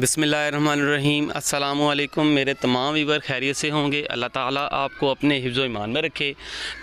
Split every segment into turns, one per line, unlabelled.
बिस्मिल्लाहिर्रहमानिर्रहीम। अस्सलामुअलैकुम। मेरे तमाम व्यूअर खैरियत से होंगे। अल्लाह ताला आपको अपने हिफ्ज़ व ईमान में रखे।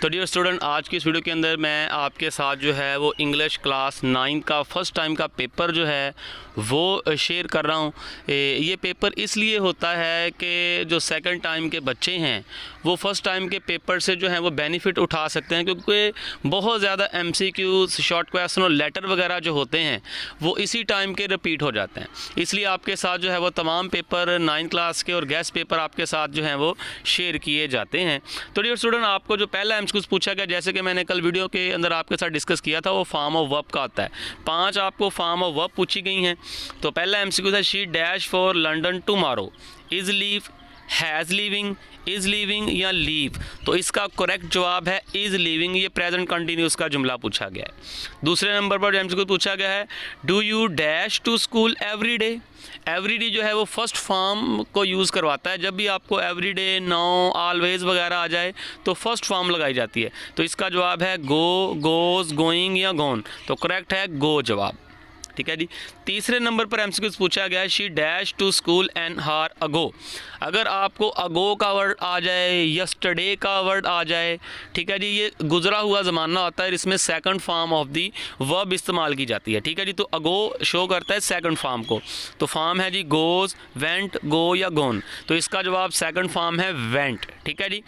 तो डियर स्टूडेंट, आज की इस वीडियो के अंदर मैं आपके साथ जो है वो इंग्लिश क्लास 9 का फ़र्स्ट टाइम का पेपर जो है वो शेयर कर रहा हूँ। ये पेपर इसलिए होता है कि जो सेकंड टाइम के बच्चे हैं वो फ़र्स्ट टाइम के पेपर से जो है वो बेनिफिट उठा सकते हैं, क्योंकि बहुत ज़्यादा MCQs, शॉर्ट क्वेश्चन और लेटर वगैरह जो होते हैं वो इसी टाइम के रिपीट हो जाते हैं। इसलिए आपके साथ जो है वो तमाम पेपर 9 क्लास के और गेस्ट पेपर आपके साथ जो हैं वो शेयर किए जाते हैं। तो डियर स्टूडेंट, आपको जो पहला MCQ पूछा गया, जैसे कि मैंने कल वीडियो के अंदर आपके साथ डिस्कस किया था, वो फॉर्म ऑफ वर्ब का आता है। 5 आपको फॉर्म ऑफ वर्ब पूछी गई हैं। तो पहला MCQ था, she dash for London tomorrow, is leave, has leaving, is leaving या लीव। तो इसका करेक्ट जवाब है इज़ लीविंग। ये प्रेजेंट कंटिन्यूस का जुमला पूछा गया है। दूसरे नंबर पर MCQ पूछा गया है, do you dash to school every day. Every day जो है वो फर्स्ट फॉर्म को यूज़ करवाता है। जब भी आपको एवरी डे, नाउ, ऑलवेज वगैरह आ जाए तो फर्स्ट फॉर्म लगाई जाती है। तो इसका जवाब है गो, गोज़, गोइंग या गोन। तो करेक्ट है गो जवाब। ठीक है जी। तीसरे नंबर पर MCQ पूछा गया है, she dash to school an hour ago. अगर आपको अगो का वर्ड आ जाए, यस्टरडे का वर्ड आ जाए, ठीक है जी, ये गुजरा हुआ ज़माना होता है, इसमें second form of the verb इस्तेमाल की जाती है। ठीक है जी। तो अगो शो करता है सेकंड फॉर्म को। तो फॉर्म है जी गोज़, वेंट, गो या गोन। तो इसका जवाब सेकंड फॉर्म है वेंट। ठीक है जी।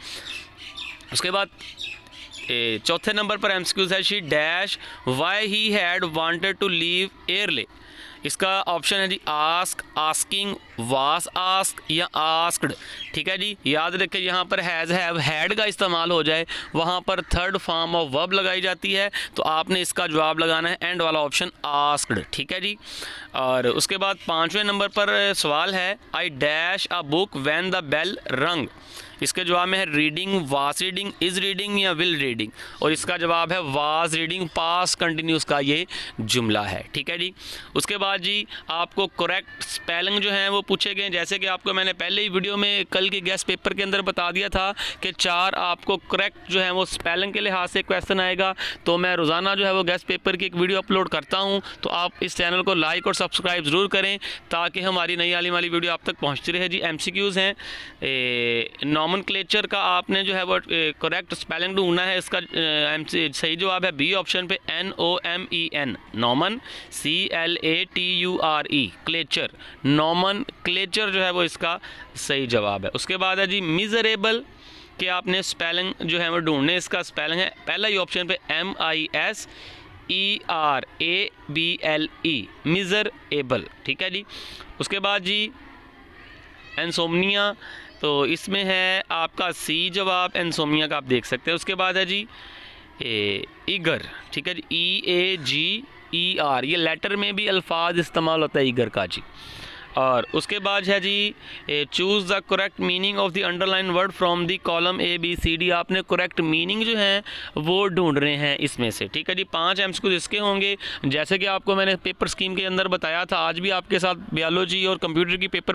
उसके बाद चौथे नंबर पर MCQ है, she dash why he had wanted to leave early. इसका ऑप्शन है जी आस्क, आस्किंग, वास आस्क या आस्क्ड। ठीक है जी। याद रखें, यहाँ पर हैज़, हैव, हैड का इस्तेमाल हो जाए वहाँ पर थर्ड फॉर्म ऑफ वर्ब लगाई जाती है। तो आपने इसका जवाब लगाना है एंड वाला ऑप्शन आस्क्ड। ठीक है जी। और उसके बाद पाँचवें नंबर पर सवाल है, I dash a book when the bell rang. इसके जवाब में है reading, was reading, is reading या विल रीडिंग। और इसका जवाब है वास रीडिंग, पास कंटिन्यूस का ये जुमला है। ठीक है जी। उसके बाद जी आपको करेक्ट स्पेलिंग जो है वो पूछे गए। जैसे कि आपको मैंने पहले ही वीडियो में कल के गेस्ट पेपर के अंदर बता दिया था कि 4 आपको करेक्ट जो है वो स्पेलिंग के लिहाज से क्वेश्चन आएगा। तो मैं रोज़ाना जो है वो गेस्ट पेपर की एक वीडियो अपलोड करता हूँ। तो आप इस चैनल को लाइक और सब्सक्राइब ज़रूर करें ताकि हमारी नई आने वाली वीडियो आप तक पहुँचती रहे जी। MCQs हैं, नॉमेनक्लेचर का आपने जो है वो करेक्ट स्पेलिंग ढूंढना है। इसका सही जवाब है बी ऑप्शन पे NOMEN, नॉमन, CLATURE, क्लेचर, नॉमन क्लेचर जो है वो इसका सही जवाब है। उसके बाद है जी मिजरेबल के आपने स्पेलिंग जो है वो ढूंढने। इसका स्पेलिंग है पहला ही ऑप्शन पे MISERABLE, मिजरेबल। ठीक है जी। उसके बाद जी एंसोमनिया, तो इसमें है आपका सी जवाब एंसोमिया का, आप देख सकते हैं। उसके बाद है जी ईगर। ठीक है जी, EAGER, ये लेटर में भी अल्फाज इस्तेमाल होता है ईगर का जी। और उसके बाद है जी choose the correct meaning of the underline word from the column ABCD। आपने करेक्ट मीनिंग जो है वो ढूंढ रहे हैं इसमें से। ठीक है जी। 5 MCQ इसके होंगे। जैसे कि आपको मैंने पेपर स्कीम के अंदर बताया था, आज भी आपके साथ बायोलॉजी और कंप्यूटर की पेपर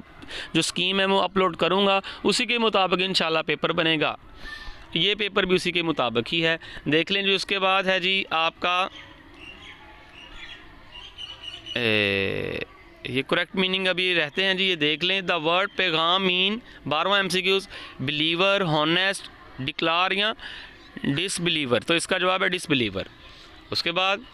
जो स्कीम है वो अपलोड करूँगा, उसी के मुताबिक इंशाल्लाह पेपर बनेगा। ये पेपर भी उसी के मुताबिक ही है, देख लें जी। उसके बाद है जी आपका ये करेक्ट मीनिंग अभी रहते हैं जी, ये देख लें। द वर्ड पैगाम मीन, 12वां MCQs, बिलीवर, हॉनेस्ट, डिक्लार या डिसबिलीवर। तो इसका जवाब है डिसबिलीवर। उसके बाद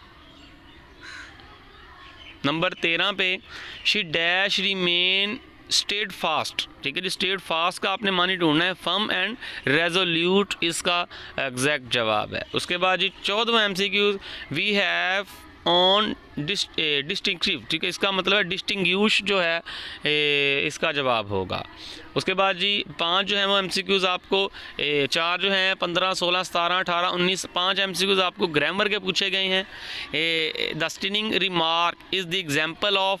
नंबर 13 पे, she dash remain steadfast. ठीक है जी। स्टेड फास्ट का आपने मानी ढूंढना है, फर्म एंड रेजोल्यूट इसका एग्जैक्ट जवाब है। उसके बाद जी 14वां MCQ, we have on distinctive. ठीक है, इसका मतलब है डिस्टिंग्विश जो है इसका जवाब होगा। उसके बाद जी 5 जो है वो MCQs आपको 4 जो हैं 15, 16, 17, 18, 19, 5 MCQs आपको ग्रामर के पूछे गए हैं। The stinging remark is the example of,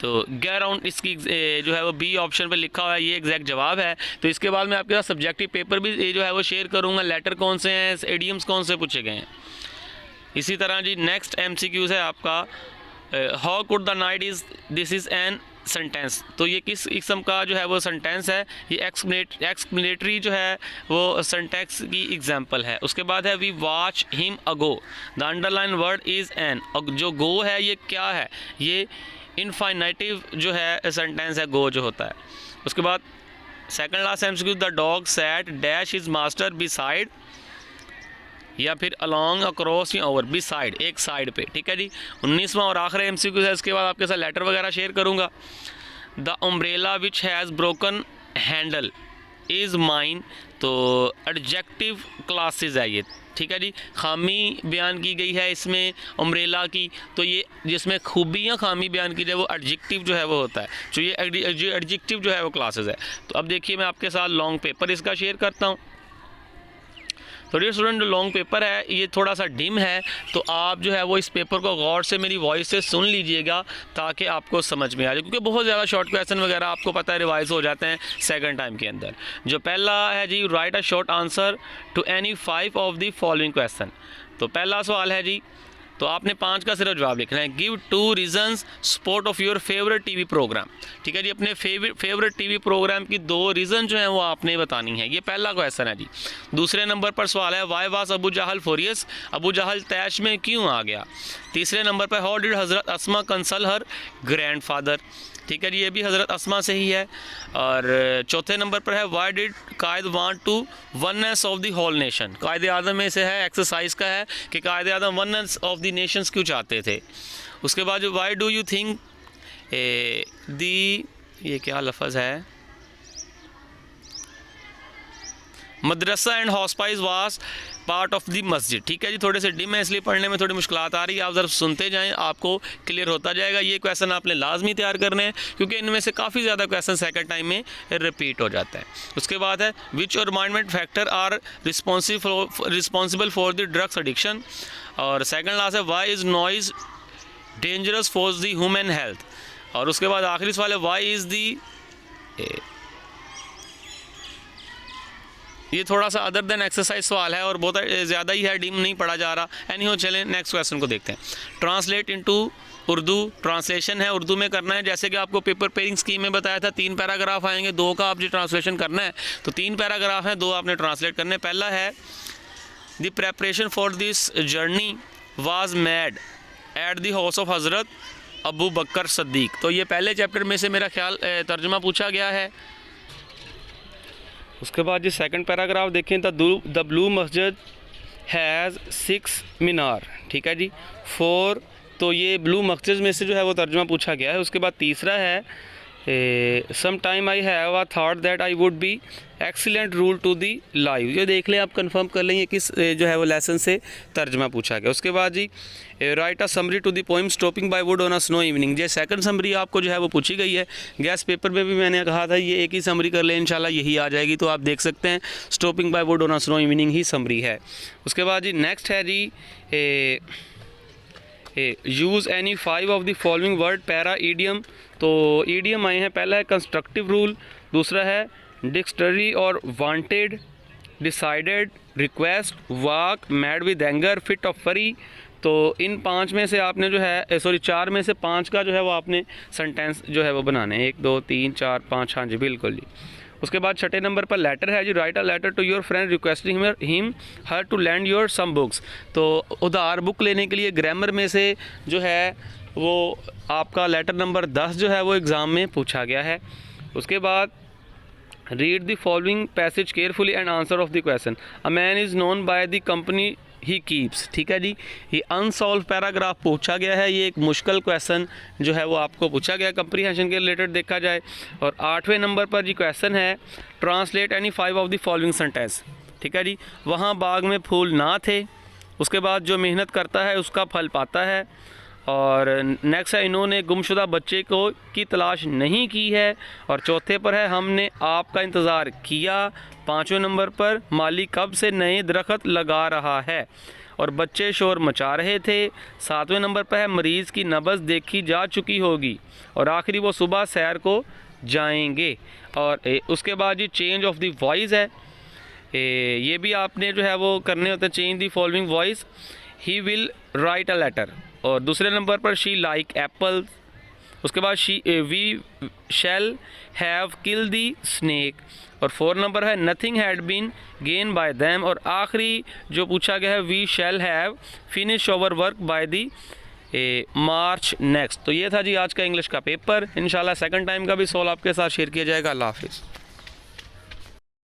तो गेट अराउंड इसकी जो है वो बी ऑप्शन पे लिखा हुआ है, ये एग्जैक्ट जवाब है। तो इसके बाद मैं आपके साथ सब्जेक्टिव पेपर भी जो है वो शेयर करूँगा, लेटर कौन से हैं, एडियम्स कौन से पूछे गए हैं। इसी तरह जी नेक्स्ट MCQs है आपका how could the night is, this is an sentence. तो ये किस किस्म का जो है वो सेंटेंस है, ये एक्सप्लेनेटरी जो है वो सेंटेंस की एग्जांपल है। उसके बाद है we watch him ago, the underline word is an, और जो गो है ये क्या है, ये इनफाइनेटिव जो है सेंटेंस है गो जो होता है। उसके बाद second last MCQ, the dog sat dash his master beside, या फिर अलॉन्ग अक्रॉस या ओवर, बी साइड, एक साइड पे, ठीक है जी। 19वां और आखिरी एमसीक्यू है, इसके बाद आपके साथ लेटर वगैरह शेयर करूँगा। The umbrella which has broken handle is mine, तो एडजेक्टिव क्लासेस है ये, ठीक है जी। खामी बयान की गई है इसमें अम्ब्रेला की, तो ये जिसमें खूबियाँ खामी बयान की जाए वो एडजेक्टिव जो है वो होता है, जो ये एडजेक्टिव जो है वो क्लासेस है। तो अब देखिए मैं आपके साथ लॉन्ग पेपर इसका शेयर करता हूँ। तो डियर स्टूडेंट, जो लॉन्ग पेपर है ये थोड़ा सा डिम है, तो आप जो है वो इस पेपर को गौर से मेरी वॉइस से सुन लीजिएगा ताकि आपको समझ में आ जाए, क्योंकि बहुत ज़्यादा शॉर्ट क्वेश्चन वगैरह आपको पता है रिवाइज हो जाते हैं सेकंड टाइम के अंदर। जो पहला है जी, write a short answer to any 5 of the following question. तो पहला सवाल है जी, तो आपने 5 का सिर्फ जवाब लिखना है। Give 2 reasons support of your favourite TV programme, ठीक है जी। अपने फेवरेट टीवी प्रोग्राम की 2 रीज़न जो है वो आपने बतानी है, ये पहला क्वेश्चन है जी। दूसरे नंबर पर सवाल है, वाई वाज अबू जहल फूरियस, अबू जहल तैश में क्यों आ गया। तीसरे नंबर पर, हाउ डिड हज़रत अस्मा कंसल हर ग्रैंडफादर, ठीक है जी, ये भी हज़रत अस्मा से ही है। और चौथे नंबर पर है, why did Quaid want to oneness of the whole nation, Quaid Azam में से है, एक्सरसाइज का है कि Quaid Azam oneness of the nations क्यों चाहते थे। उसके बाद जो why do you think the, ये क्या लफ्ज़ है, madrasa and hospice was part of the masjid, ठीक है जी। थोड़े से डिम है इसलिए पढ़ने में थोड़ी मुश्किलात आ रही है, आप ज़रा सुनते जाएं, आपको क्लियर होता जाएगा। ये क्वेश्चन आपने लाजमी तैयार करने हैं क्योंकि इनमें से काफ़ी ज़्यादा क्वेश्चन सेकंड टाइम में रिपीट हो जाता है। उसके बाद है, which environment factor are responsible for the drugs addiction. और सेकंड लास्ट है, why is noise dangerous for the human health. और उसके बाद आखिरी सवाल है, वाई इज़ दी, ये थोड़ा सा अदर देन एक्सरसाइज सवाल है और बहुत ज़्यादा ही है, डीम नहीं पढ़ा जा रहा। एनीहो चलें नेक्स्ट क्वेश्चन को देखते हैं। ट्रांसलेट इनटू उर्दू, ट्रांसलेशन है उर्दू में करना है, जैसे कि आपको पेपर पेयरिंग स्कीम में बताया था 3 पैराग्राफ आएंगे, 2 का आप जो ट्रांसलेशन करना है, तो 3 पैराग्राफ हैं, 2 आपने ट्रांसलेट करने। पहला है, the preparation for this journey was made at the house of हज़रत अबू बकर सद्दीक। तो ये पहले चैप्टर में से मेरा ख्याल तर्जुमा पूछा गया है। उसके बाद जो सेकंड पैराग्राफ देखें, द ब्लू मस्जिद हैज़ 6 मीनार, ठीक है जी, 4, तो ये ब्लू मस्जिद में से जो है वो तर्जुमा पूछा गया है। उसके बाद तीसरा है, some time I have a thought that I would be excellent rule to the live, ये देख लें आप, कंफर्म कर लें ये किस जो है वो लेसन से तर्जमा पूछा गया। उसके बाद जी, write a summary to the poem stopping by wood on a snow evening, ये सेकंड समरी आपको जो है वो पूछी गई है। गैस पेपर में भी मैंने कहा था ये एक ही समरी कर लें, इंशाल्लाह यही आ जाएगी, तो आप देख सकते हैं stopping by wood on a snow evening ही समरी है। उसके बाद जी नेक्स्ट है जी, use any 5 of the following word पैरा ईडियम, तो ईडियम आए हैं, पहला है कंस्ट्रक्टिव रूल, दूसरा है डिक्शनरी और wanted, decided, request, walk, mad with anger, fit of फरी। तो इन 5 में से आपने जो है 4 में से 5 का जो है वो आपने सेंटेंस जो है वो बनाने हैं, 1 2 3 4 5, हाँ जी बिल्कुल जी। उसके बाद छठे नंबर पर लेटर है जी, write a letter to your friend requesting him her to lend your some books, तो उधार बुक लेने के लिए ग्रामर में से जो है वो आपका लेटर नंबर 10 जो है वो एग्ज़ाम में पूछा गया है। उसके बाद read the following passage carefully and answer of the question, a man is known by the company he keeps, ठीक है जी। ये अनसॉल्व पैराग्राफ पूछा गया है, ये एक मुश्किल क्वेश्चन जो है वो आपको पूछा गया कंप्रीहेंशन के रिलेटेड देखा जाए। और 8वें नंबर पर जी क्वेश्चन है, translate any 5 of the following sentence, ठीक है जी। वहाँ बाग में फूल ना थे, उसके बाद जो मेहनत करता है उसका फल पाता है। और नेक्स्ट है, इन्होंने गुमशुदा बच्चे को की तलाश नहीं की है। और चौथे पर है, हमने आपका इंतज़ार किया। 5वें नंबर पर, माली कब से नए दरख्त लगा रहा है और बच्चे शोर मचा रहे थे। 7वें नंबर पर है, मरीज़ की नब्ज़ देखी जा चुकी होगी। और आखिरी, वो सुबह सैर को जाएंगे। और उसके बाद जी चेंज ऑफ द वॉइस है, ये भी आपने जो है वो करने होते हैं, change the following voice, he will write a letter. और दूसरे नंबर पर शी लाइक एप्पल। उसके बाद we shall have kill the snake. और 4 नंबर है nothing had been gain by them. और आखिरी जो पूछा गया है we shall have finish over work by the March next. तो ये था जी आज का इंग्लिश का पेपर। इंशाल्लाह सेकंड टाइम का भी सवाल आपके साथ शेयर किया जाएगा। अल्लाह हाफिज़।